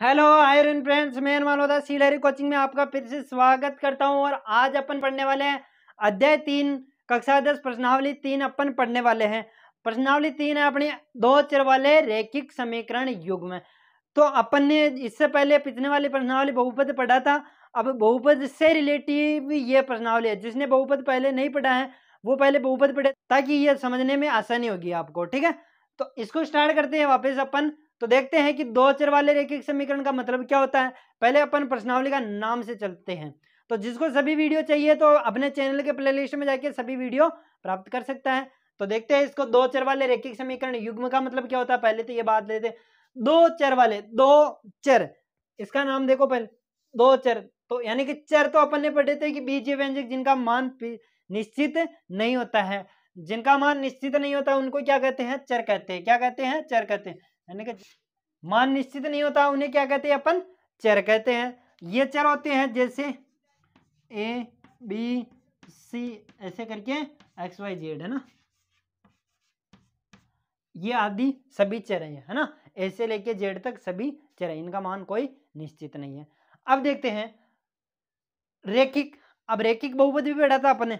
Hello iron friends, मैं मालवादा ciliary coaching में आपका फिर से स्वागत करता हूं। और आज अपन पढ़ने वाले हैं अध्याय 3 कक्षा 10 प्रश्नावली 3 अपन पढ़ने वाले हैं। प्रश्नावली 3 है अपनी दो चर वाले रैखिक समीकरण युग्म। तो अपन ने इससे पहले पिछले वाली प्रश्नावली बहुपद पढ़ा था। अब बहुपद से रिलेटिव ये प्रश्नावली है। जिसने बहुपद पहले नहीं पढ़ा है वो पहले बहुपद पढ़े ताकि ये समझने में आसानी होगी आपको। ठीक है, तो इसको स्टार्ट करते हैं वापस अपन। तो देखते हैं कि दो चर वाले रैखिक समीकरण का मतलब क्या होता है। पहले अपन प्रश्नावली का नाम से चलते हैं। तो जिसको सभी वीडियो चाहिए तो अपने चैनल के प्लेलिस्ट में जाके सभी वीडियो प्राप्त कर सकता है। तो देखते हैं इसको दो चर वाले रैखिक समीकरण युग्म का मतलब क्या होता है। पहले तो ये बात लेते हैं, दो चर वाले दो चर, इसका नाम देखो पहले दो चर। तो यानी कि चर तो अपन ने पढ़े थे कि बीजीय व्यंजक जिनका मान निश्चित नहीं होता है, जिनका मान निश्चित नहीं होता उनको क्या कहते हैं, चर कहते हैं। क्या कहते हैं, चर कहते हैं। यानी कि मान निश्चित नहीं होता उन्हें क्या कहते हैं, अपन चर कहते हैं। ये चर होते हैं जैसे ए बी सी ऐसे करके एक्स वाई जेड, है ना, ये आदि सभी चर हैं, है ना, ऐसे लेके जेड तक सभी चर हैं, इनका मान कोई निश्चित नहीं है। अब देखते हैं रैखिक। अब रैखिक बहुपद भी पढ़ा था अपने,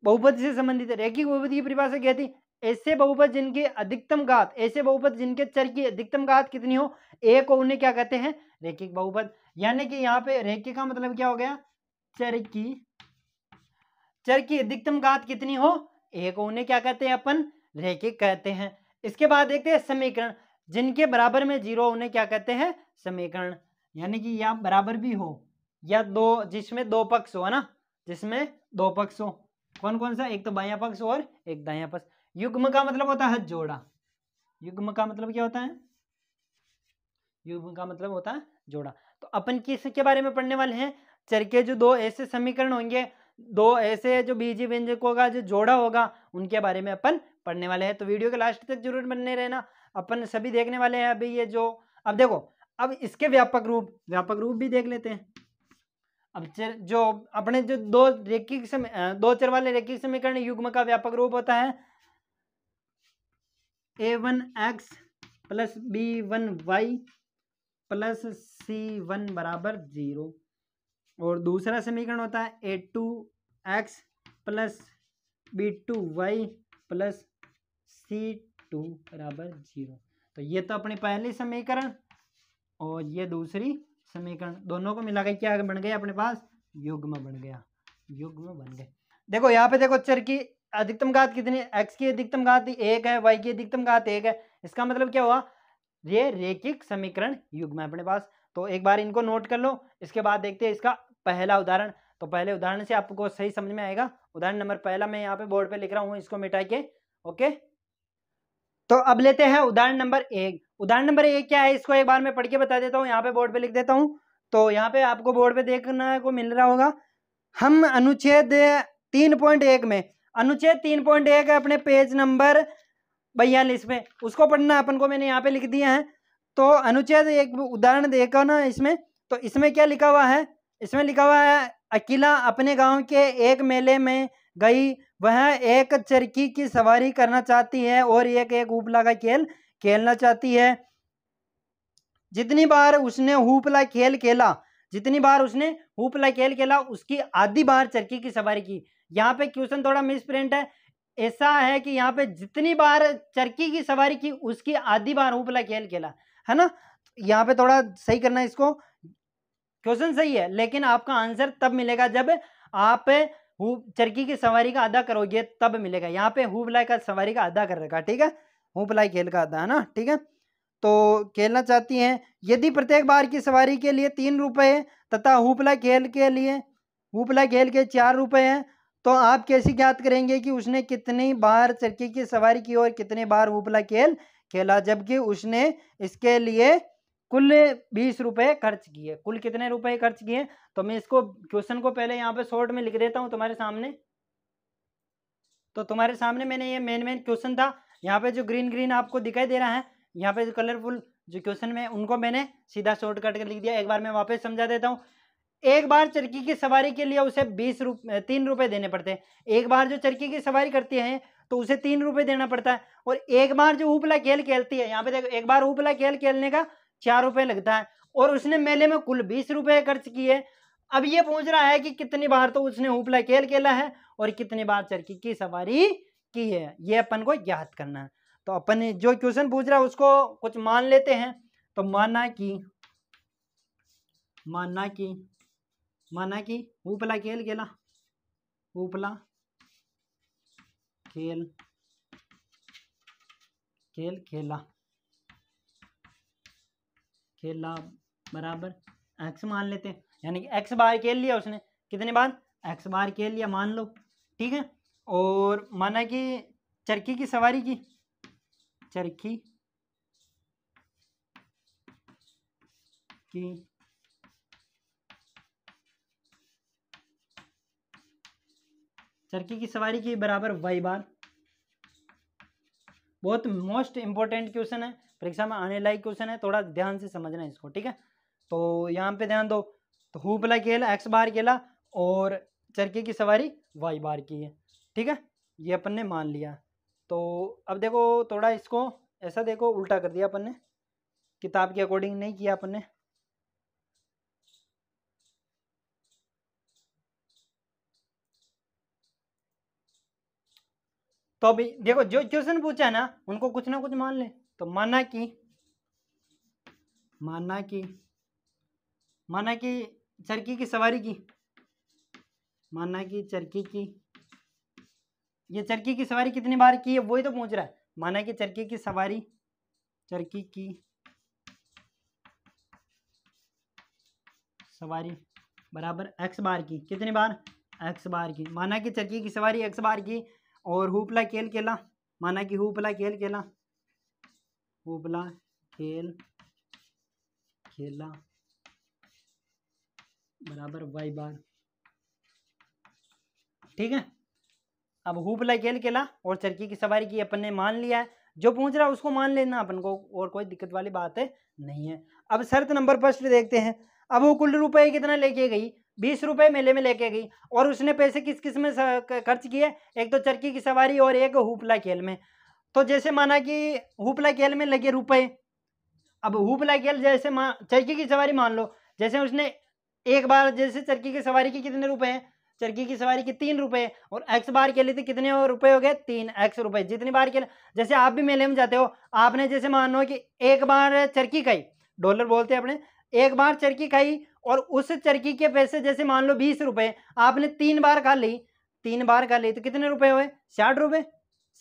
बहुपद से संबंधित रैखिक बहुपद की परिभाषा क्या थी। ऐसे बहुपद जिनके अधिकतम घात, ऐसे बहुपद जिनके चर की अधिकतम घात कितनी हो एक को, उन्हें क्या कहते हैं, रैखिक बहुपद। यानी कि यहाँ पे रैखिक का मतलब क्या हो गया, चर की अधिकतम घात कितनी हो एक को, उन्हें क्या कहते हैं, अपन रैखिक कहते हैं। इसके बाद देखते हैं समीकरण जिनके बराबर में जीरो, उन्हें क्या कहते हैं, समीकरण। यानी कि या बराबर भी हो या दो, जिसमें दो पक्ष हो, है ना, जिसमें दो पक्ष हो। कौन कौन सा, एक तो बायां पक्ष और एक दायां पक्ष। युग्म का मतलब होता है जोड़ा। युग्म का मतलब क्या होता है, युग्म का मतलब होता है जोड़ा। तो अपन किसके बारे में पढ़ने वाले हैं, चर के जो दो ऐसे समीकरण होंगे, दो ऐसे जो बीजीय व्यंजकों का जो जोड़ा होगा, उनके बारे में अपन पढ़ने वाले हैं। तो वीडियो के लास्ट तक जरूर बने रहना, अपन सभी देखने वाले हैं अभी ये जो। अब देखो, अब इसके व्यापक रूप भी देख लेते हैं। अब चर जो अपने जो दो चर वाले रैखिक समीकरण युग्म का व्यापक रूप होता है a1x plus b1y plus c1 बराबर 0। और दूसरा समीकरण होता है a2x plus b2y plus c2 बराबर 0। तो ये तो अपनी पहली समीकरण और ये दूसरी समीकरण, दोनों को मिलाकर क्या बन गया अपने पास, युग्म बन गया, युग्म बन गए। देखो यहाँ पे देखो चर की अधिकतम घात कितनी है, x की अधिकतम घात 1 है, y की अधिकतम घात 1 है। इसका मतलब क्या हुआ, ये रैखिक समीकरण युग्म है अपने पास। तो एक बार इनको नोट कर लो। इसके बाद देखते हैं इसका पहला उदाहरण। तो पहले उदाहरण से आपको सही समझ में आएगा। उदाहरण नंबर पहला मैं यहाँ पे बोर्ड पे लिख रहा हूँ, इसको मिटा के। ओके, तो अब लेते हैं उदाहरण नंबर 1। उदाहरण नंबर 1 क्या है, इसको एक बार मैं पढ़ के बता देता हूँ, यहाँ पे बोर्ड पे लिख देता हूँ। तो यहाँ पे आपको बोर्ड पे देखने को मिल रहा होगा, हम अनुच्छेद 3.1 में, अनुच्छेद 3.1 है अपने पेज नंबर 42 में, उसको पढ़ना अपन को, मैंने यहाँ पे लिख दिया है। तो अनुच्छेद एक उदाहरण देखो ना इसमें। तो इसमें क्या लिखा हुआ है, इसमें लिखा हुआ है अकेला अपने गांव के एक मेले में गई, वह एक चरखी की सवारी करना चाहती है और एक हुपला का खेल खेलना चाहती है। जितनी बार उसने हुपला खेल खेला, जितनी बार उसने हुपला खेल खेला उसकी आधी बार चरखी की सवारी की। यहाँ पे क्वेश्चन थोड़ा मिस प्रिंट है, ऐसा है कि यहाँ पे जितनी बार चरखी की सवारी की उसकी आधी बार हुपला खेल खेला, है ना। यहाँ पे थोड़ा सही करना इसको, क्वेश्चन सही है लेकिन आपका आंसर तब मिलेगा जब आप चरखी की सवारी का आधा करोगे, तब मिलेगा। यहाँ पे हुपला का सवारी का आधा कर रखा, ठीक है, हुपला खेल का आधा, है ना, ठीक है। तो खेलना चाहती हैं, यदि प्रत्येक बार की सवारी के लिए 3 रुपये तथा हुपला खेल के 4 रुपये हैं, तो आप कैसे ज्ञात करेंगे कि उसने कितनी बार चरखी की सवारी की और कितने बार हुपला खेल खेला, जबकि उसने इसके लिए कुल 20 रुपये खर्च किए। कुल कितने रुपए खर्च किए, तो मैं इसको क्वेश्चन को पहले यहाँ पे शॉर्ट में लिख देता हूँ तुम्हारे सामने। तो तुम्हारे सामने मैंने ये मेन क्वेश्चन था, यहाँ पे जो ग्रीन आपको दिखाई दे रहा है, यहाँ पे जो कलरफुल जो क्वेश्चन में, उनको मैंने सीधा शॉर्टकट कर लिख दिया। एक बार मैं वापस समझा देता हूँ। एक बार चरखी की सवारी के लिए उसे 3 रुपये देने पड़ते हैं। एक बार जो चरखी की सवारी करती है तो उसे 3 रुपये देना पड़ता है। और एक बार जो हुपला खेल खेलती है, यहाँ पे देखो, एक बार हुपला खेल खेलने का 4 रुपये लगता है और उसने मेले में कुल 20 रुपए खर्च किए। अब ये पूछ रहा है कि कितनी बार तो उसने हुपला खेल खेला है और कितनी बार चरखी की सवारी की है, ये अपन को याद करना है। तो अपन जो क्वेश्चन पूछ रहा है उसको कुछ मान लेते हैं। तो माना कि हुपला खेल खेला, हुपला खेल खेला बराबर एक्स मान लेते हैं, यानी कि एक्स बार खेल लिया उसने, कितने बार, एक्स बार खेल लिया मान लो, ठीक है। और माना कि चरखी की सवारी की, चरखी की सवारी की बराबर वाई बार। बहुत मोस्ट इंपॉर्टेंट क्वेश्चन है, परीक्षा में आने लायक क्वेश्चन है, थोड़ा ध्यान से समझना है इसको, ठीक है। तो यहाँ पे ध्यान दो, तो हुपला खेला एक्स बार खेला और चरखी की सवारी वाई बार की है, ठीक है, ये अपन ने मान लिया। तो अब देखो थोड़ा इसको ऐसा देखो, उल्टा कर दिया अपन ने, किताब के अकॉर्डिंग नहीं किया अपन ने। तो अभी देखो जो क्वेश्चन पूछा है ना उनको कुछ ना कुछ मान ले। तो माना कि चरखी की सवारी की, माना कि चरखी की, ये चरखी की सवारी कितनी बार की है वही तो पूछ रहा है। माना कि चरखी की सवारी बराबर एक्स बार की, कितनी बार, एक्स बार की। माना कि चरखी की सवारी एक्स बार की और हुपला खेल खेला, माना कि हुपला खेल खेला बराबर वाई बार, ठीक है। अब हुपला खेल खेला और चरखी की सवारी की अपन ने मान लिया है, जो पूछ रहा है उसको मान लेना अपन को, और कोई दिक्कत वाली बात है नहीं है। अब शर्त नंबर फर्स्ट देखते हैं। अब वो कुल रुपए कितना लेके गई, 20 रुपए मेले में लेके गई, और उसने पैसे किस किस में खर्च किए, एक तो चरखी की सवारी और एक हुपला खेल में। तो जैसे माना कि हुपला खेल में लगे रुपए, अब हुपला खेल जैसे चरखी की सवारी मान लो, जैसे उसने एक बार जैसे चरखी की सवारी की कितने रुपए हैं, चरखी की सवारी की 3 रुपए, और एक्स बार के लिए कितने रुपए हो गए, 3 एक्स रुपए, जितनी बार के लिए। जैसे आप भी मेले में जाते हो, आपने जैसे मानो कि एक बार चरखी खाई, डॉलर बोलते हैं अपने, एक बार चरखी खाई और उस चरखी के पैसे जैसे मान लो 20 रुपए, आपने 3 बार खा ली, तो कितने रुपए हुए, 60 रुपए,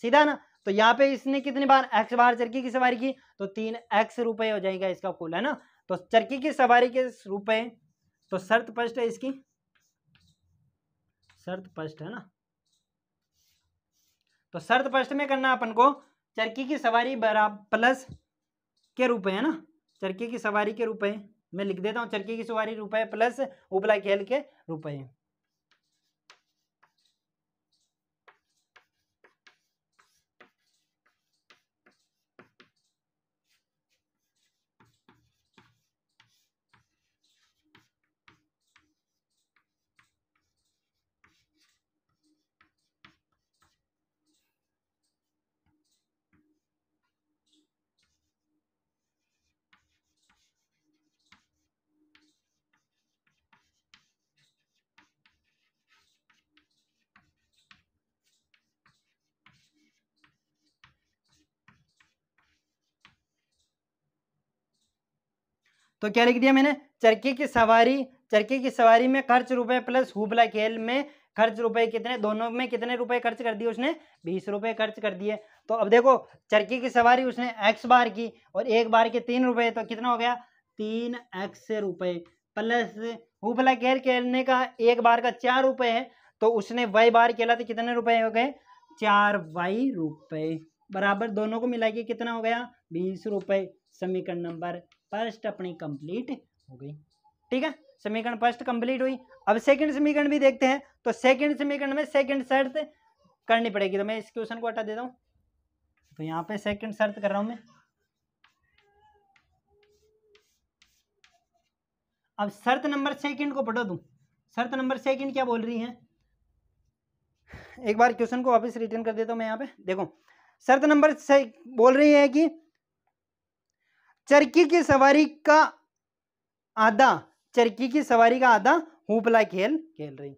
सीधा ना। तो यहाँ पे इसने कितनी बार, एक्स बार चरखी की सवारी की, तो 3 एक्स रुपए हो जाएगा इसका कुल, है ना। तो चरखी की सवारी के रुपए, तो शर्त फर्स्ट है इसकी, शर्त फर्स्ट है ना। तो शर्त फर्स्ट में करना अपन को चरखी की सवारी बराबर प्लस के रुपए, है ना, चरखी की सवारी के रुपए मैं लिख देता हूं, चरखी की सवारी रुपए प्लस उपला खेल के रुपए। तो क्या लिख दिया मैंने, चरखी की सवारी में खर्च रुपए प्लस हुबला खेल में खर्च रुपए कितने, दोनों में कितने रुपए खर्च कर दिए उसने, 20 रुपए खर्च कर दिए। तो अब देखो चरखी की सवारी उसने एक्स बार की और एक बार के 3 रुपए, तो कितना हो गया 3 एक्स रुपए, प्लस हुबला खेल खेलने का एक बार का 4 रुपए है, तो उसने वाई बार खेला तो कितने रुपए हो गए 4 वाई रुपए, बराबर दोनों को मिला के कितना हो गया 20 रुपए। समीकरण नंबर फर्स्ट अपनी कंप्लीट हो गई, ठीक है, समीकरण फर्स्ट कंप्लीट हुई। अब सेकंड समीकरण भी देखते हैं। तो सेकंड समीकरण में सेकंड शर्त करनी पड़ेगी, तो मैं इस क्वेश्चन को हटा देता हूं। तो यहाँ पे सेकंड शर्त कर रहा हूं मैं। अब शर्त नंबर सेकंड को पढ़ो दूं, शर्त नंबर सेकंड क्या बोल रही है, एक बार क्वेश्चन को वापस रिटर्न कर देता हूं मैं। यहाँ पे देखो शर्त नंबर बोल रही है कि चरखी की सवारी का आधा चरखी की सवारी का आधा हुपला खेल खेल रही।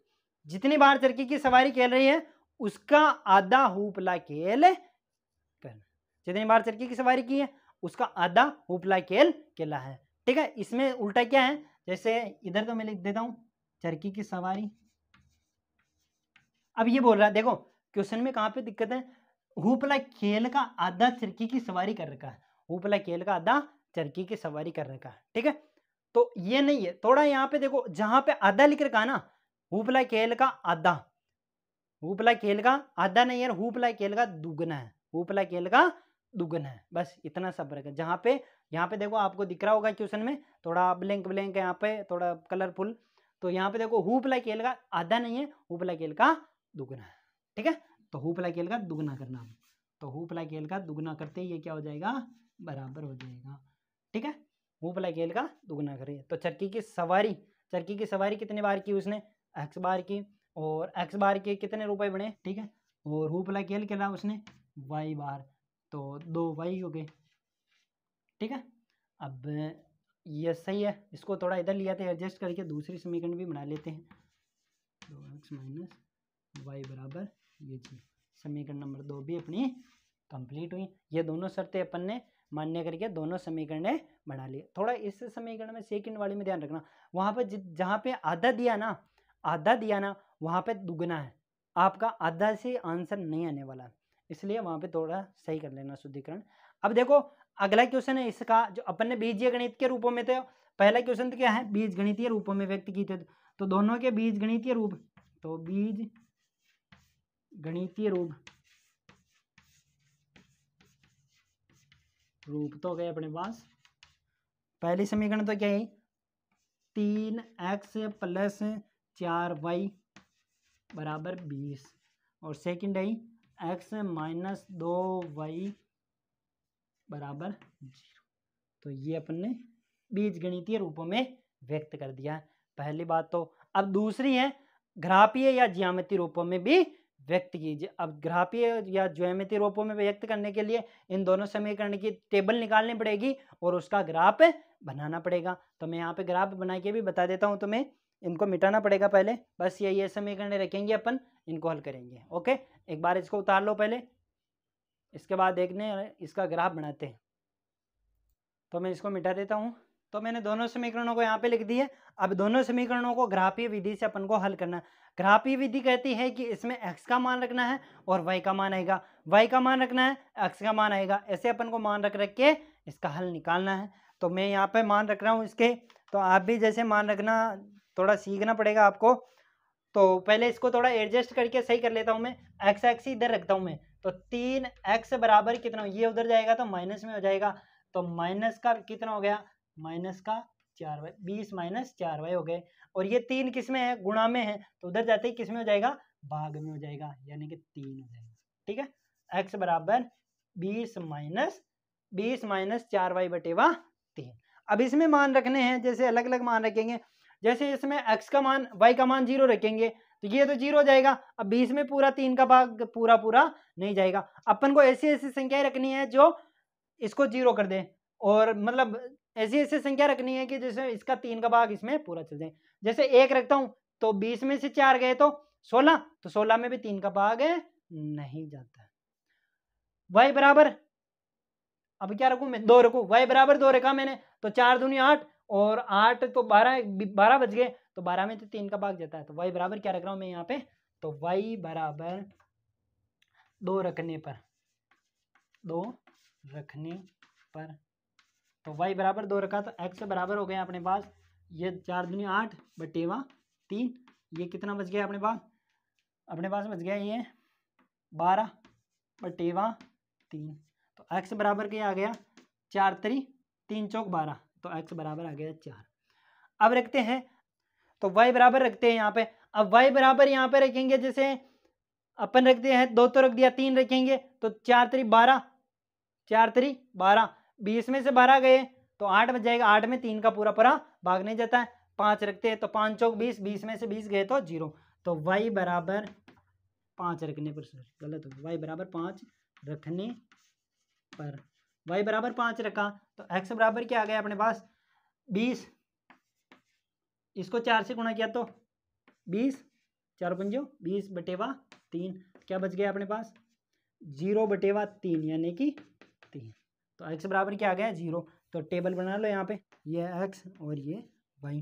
जितनी बार चरखी की सवारी खेल रही है उसका आधा हुपला खेल कर। जितनी बार चरखी की सवारी की है उसका आधा हुपला खेल खेला है। ठीक है, इसमें उल्टा क्या है, जैसे इधर तो मैं लिख देता हूं चरखी की सवारी। अब ये बोल रहा है, देखो क्वेश्चन में कहां पे दिक्कत है, हुपला खेल का आधा चरखी की सवारी कर रखा है, हुपला खेल का आधा चरखी की सवारी कर रखा है। ठीक है, तो ये नहीं है, थोड़ा यहाँ पे देखो जहां पे आधा लिख रखा है ना, हुपला खेल का आधा, हुपला खेल का आधा नहीं है, हुपला खेल का दुगना है, हुपला खेल का दुगना है, बस इतना सा फर्क है। जहां पे यहाँ पे देखो आपको दिख रहा होगा क्वेश्चन में थोड़ा ब्लैंक ब्लैंक है, यहाँ पे थोड़ा कलरफुल, तो यहाँ पे देखो हुपला खेल का आधा नहीं है, हुपला खेल का दुगना है। ठीक है, तो हुपला खेल का दुगना करना, तो हुपला खेल का दुगना करते ही ये क्या हो जाएगा, बराबर हो जाएगा। ठीक है, हुपला खेल का दुगना करिए, तो चरखी की सवारी कितने बार की उसने, एक्स बार की, और एक्स बार के कितने रुपए बने। ठीक है, और हुपला खेल खेला उसने वाई बार, तो 2 वाई हो गए। ठीक है, अब ये सही है, इसको थोड़ा इधर लिया था एडजस्ट करके दूसरी समीकरण भी बना लेते हैं। 2x माइनस वाई बराबर ये जी, समीकरण नंबर 2 भी अपनी कंप्लीट हुई। ये दोनों शर्तें अपन ने मान्य करके दोनों समीकरण बना लिए। थोड़ा इस समीकरण में सेकंड वाली में ध्यान रखना, वहां पर जहां पे आधा दिया ना वहां पे दुगना है, आपका आधा से आंसर नहीं आने वाला, इसलिए वहां पे थोड़ा सही कर लेना शुद्धिकरण। अब देखो अगला क्वेश्चन है इसका, जो अपन ने बीजीय गणित के रूपों में थे, पहला क्वेश्चन तो क्या है, बीज गणितीय रूपों में व्यक्त किए थे, तो दोनों के बीज गणितीय रूप, तो बीज गणितीय रूप तो गए अपने पास। पहली समीकरण तो क्या है, 3x प्लस 4y बराबर 20, और सेकंड है x माइनस 2y बराबर 0। तो ये अपन ने बीज गणितीय रूपों में व्यक्त कर दिया है, पहली बात तो। अब दूसरी है घातीय या ज्यामितीय रूपों में भी व्यक्त कीजिए। अब घातीय या ज्यामितीय रूपों में व्यक्त करने के लिए इन दोनों समीकरण की टेबल निकालनी पड़ेगी और उसका ग्राफ बनाना पड़ेगा। तो मैं यहाँ पे ग्राफ बना के भी बता देता हूँ तुम्हें, इनको मिटाना पड़ेगा पहले, बस ये समीकरण रखेंगे अपन, इनको हल करेंगे। ओके, एक बार इसको उतार लो पहले, इसके बाद देखने इसका ग्राफ बनाते हैं। तो मैं इसको मिटा देता हूँ। तो मैंने दोनों समीकरणों को यहाँ पे लिख दिए। अब दोनों समीकरणों को ग्राफीय विधि से अपन को हल करना है। ग्राफीय विधि कहती है कि इसमें x का मान रखना है और y का मान आएगा, y का मान रखना है, x का मान आएगा, ऐसे अपन को मान रख के इसका हल निकालना है। तो मैं यहाँ पे मान रख रहा हूँ इसके, तो आप भी जैसे मान रखना, थोड़ा सीखना पड़ेगा आपको। तो पहले इसको थोड़ा एडजस्ट करके सही कर लेता हूँ मैं, x इधर रखता हूँ मैं, तो 3x बराबर कितना, ये उधर जाएगा तो माइनस में हो जाएगा, तो माइनस का कितना हो गया, माइनस का 4y, 20 माइनस 4y हो गए। और ये 3 किस में है, गुणा में है, तो उधर जाते ही किस में हो जाएगा, भाग में हो जाएगा, यानी कि 3 हो जाएगा। ठीक है, x बराबर 20 माइनस 4y बटेवा 3। अब इसमें मान रखने हैं, जैसे अलग अलग मान रखेंगे, जैसे इसमें x का मान y का मान 0 रखेंगे तो ये तो 0 हो जाएगा। अब 20 में पूरा 3 का भाग पूरा नहीं जाएगा, अपन को ऐसी ऐसी संख्याएं रखनी है जो इसको 0 कर दे, और मतलब ऐसी ऐसी संख्या रखनी है कि जैसे इसका 3 का भाग इसमें पूरा चल जाए। जैसे 1 रखता हूं तो 20 में से 4 गए तो 16, तो 16 में भी 3 का भाग नहीं जाता। y बराबर, अब क्या रखूं मैं, 2 रखूं, y बराबर 2 रखा मैंने, तो 4 दूनी 8, और 8 तो 12 बच गए, तो 12 में तो 3 का भाग जाता है। तो y बराबर क्या रख रहा हूं मैं यहाँ पे, तो y बराबर 2 रखने पर, तो y बराबर 2 रखा, तो x बराबर हो गया अपने पास, ये 4 दूनी 8 बटेवा 3, ये कितना बच गया अपने पास बच गया ये 12 बटेवा 3। तो x बराबर क्या आ गया, 4 3 3 चौक 12, तो x बराबर आ गया 4। अब रखते हैं, तो y बराबर रखते हैं यहाँ पे। अब y बराबर यहाँ पे रखेंगे, जैसे अपन रखते हैं 2 तो रख दिया, 3 रखेंगे, तो 4 3 12, 20 में से 12 गए तो 8 बच जाएगा, 8 में 3 का पूरा भाग नहीं जाता है। 5 रखते हैं तो 5 चौक 20, 20 में से 20 गए तो 0, तो y बराबर 5 रखने पर, गलत हो गया, y बराबर 5 रखने पर, y बराबर 5 रखा, तो x बराबर क्या आ गया अपने पास 20 इसको 4 से गुणा किया तो 20, 4×5 20/3, क्या बच गया अपने पास 0/3 यानी कि 3। तो x बराबर क्या आ गया 0। तो टेबल बना लो यहाँ पे, ये x और ये y।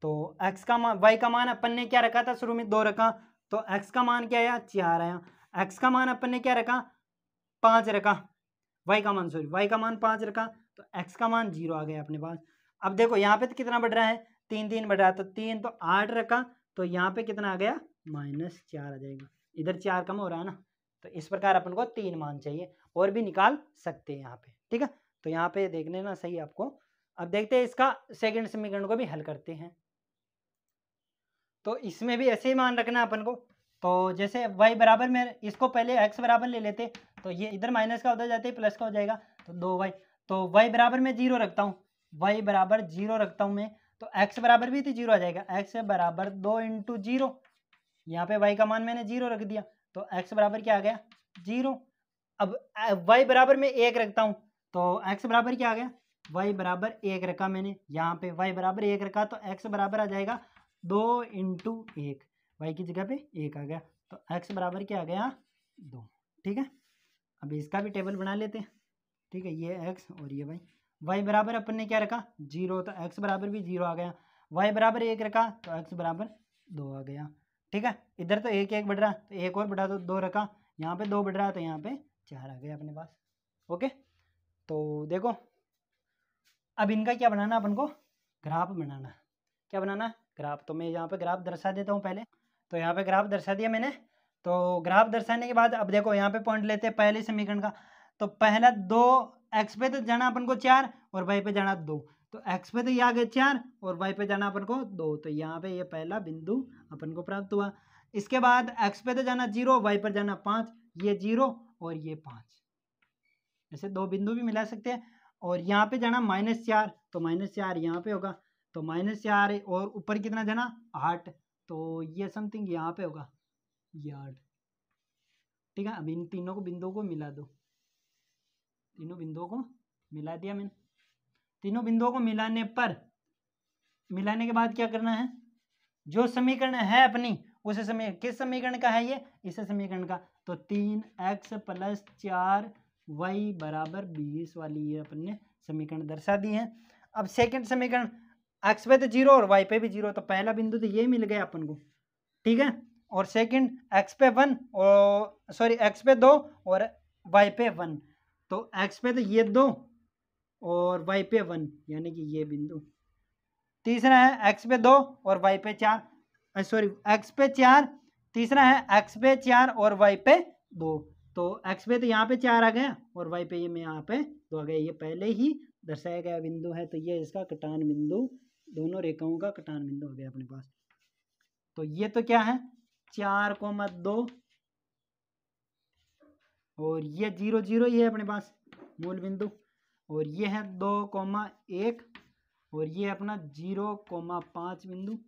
तो x का मान y का मान अपन ने क्या रखा था शुरू में 2 रखा, तो x का मान क्या आया 4 आया। x का मान अपन ने क्या रखा 5 रखा, y का मान 5 रखा, तो x का मान 0 आ गया अपने पास। अब देखो यहाँ पे तो कितना बढ़ रहा है 3 बढ़ रहा है, तो 3 तो 8 रखा, तो यहाँ पे कितना आ गया -4 आ जाएगा, इधर 4 कम हो रहा है ना। तो इस प्रकार अपन को 3 मान चाहिए, और भी निकाल सकते हैं यहाँ पे, ठीक है। तो यहाँ पे देख लेना सही आपको। अब देखते हैं इसका सेकंड समीकरण को भी हल करते हैं। तो इसमें भी ऐसे ही मान रखना अपन को। तो जैसे y बराबर में इसको पहले x बराबर ले लेते, तो ये इधर माइनस का उधर जाते ही प्लस का हो जाएगा, तो 2y। तो y बराबर में 0 रखता हूँ, y बराबर 0 रखता हूँ मैं, तो x बराबर भी तो 0 आ जाएगा, x बराबर 2 × 0। यहाँ पे y का मान मैंने 0 रख दिया, तो x बराबर क्या आ गया 0। अब y बराबर में 1 रखता हूँ, तो x बराबर क्या आ गया y बराबर 1 रखा मैंने, यहाँ पे y बराबर 1 रखा, तो x बराबर आ जाएगा 2 × 1, y की जगह पे 1 आ गया, तो x बराबर क्या आ गया 2, ठीक है। अब इसका भी टेबल बना लेते हैं, ठीक है। ये x और ये y बराबर अपन ने क्या रखा 0, तो x बराबर भी 0 आ गया, y बराबर 1 रखा, तो x बराबर 2 आ गया, ठीक है। इधर तो 1 1 बढ़ रहा, तो 1 और बढ़ा, तो 2 रखा, यहाँ पे 2 बढ़ रहा, तो यहाँ पे 4 आ गया अपने पास, ओके। तो देखो अब इनका क्या बनाना अपन को, ग्राफ बनाना। क्या बनाना ग्राफ, तो मैं यहाँ पे ग्राफ दर्शा देता हूँ पहले। तो यहाँ पे ग्राफ दर्शा दिया मैंने। तो ग्राफ दर्शाने के बाद अब देखो यहाँ पे पॉइंट लेते हैं पहले समीकरण का। तो पहला 2 x पे तो जाना अपन को 4 और y पे जाना 2, तो x पे तो ये आ गए 4 और y पे जाना अपन को 2, तो यहाँ पे ये पहला बिंदु अपन को प्राप्त हुआ। इसके बाद x पे तो जाना 0, y पर जाना 5, ये 0 और ये 5, ऐसे 2 बिंदु भी मिला सकते हैं। और यहाँ पे जाना -4, तो -4 यहाँ पे होगा, तो -4 और ऊपर कितना जाना 8, तो ये समथिंग यहाँ पे होगा ये 8, ठीक है। अब इन तीनों को बिंदुओं को मिला दो, तीनों बिंदुओं को मिला दिया मैंने। तीनों बिंदुओं को मिलाने के बाद क्या करना है, जो समीकरण है अपनी उस समीकरण, किस समीकरण का है ये, इस समीकरण का, तो 3x + 4y बराबर 20 वाली ये अपन ने समीकरण दर्शा दी है। अब सेकंड समीकरण x पे तो 0 और y पे भी 0, तो पहला बिंदु तो ये मिल गया अपन को, ठीक है। और सेकंड x पे 1 और सॉरी x पे 2 और y पे 1, तो x पे तो ये 2 और y पे 1 यानी कि ये बिंदु। तीसरा है x पे 2 और y पे 4, सॉरी x पे 4, तीसरा है x पे 4 और y पे 2, तो x पे तो यहाँ पे 4 आ गया और y पे ये में यहाँ पे 2 आ गया, ये पहले ही दर्शाया गया बिंदु है, तो ये इसका कटान बिंदु, दोनों रेखाओं का कटान बिंदु हो गया अपने पास। तो ये तो क्या है 4,2 और ये 0 0 ये है अपने पास मूल बिंदु, और ये है 2,1 और ये अपना 0,5 बिंदु,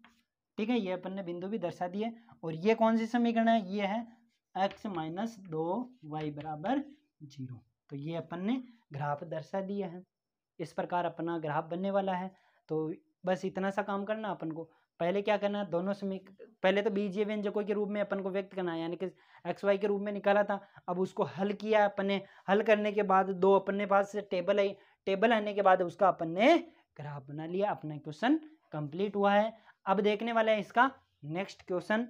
ठीक है। ये अपन ने बिंदु भी दर्शा दिए। और ये कौन सी समीकरण है, ये है x - 2y बराबर 0, तो ये अपन ने ग्राफ दर्शा दिया है। इस प्रकार अपना ग्राफ बनने वाला है। तो बस इतना सा काम करना अपन को। पहले क्या करना है, दोनों पहले तो बीजीय व्यंजकों के रूप में अपन को व्यक्त करना है, यानी कि XY के रूप में निकाला था, अब उसको हल किया अपन ने। हल करने के बाद दो अपने पास टेबल आई, टेबल आने के बाद उसका अपन ने ग्राफ बना लिया, अपना क्वेश्चन कंप्लीट हुआ है। अब देखने वाला है इसका नेक्स्ट क्वेश्चन।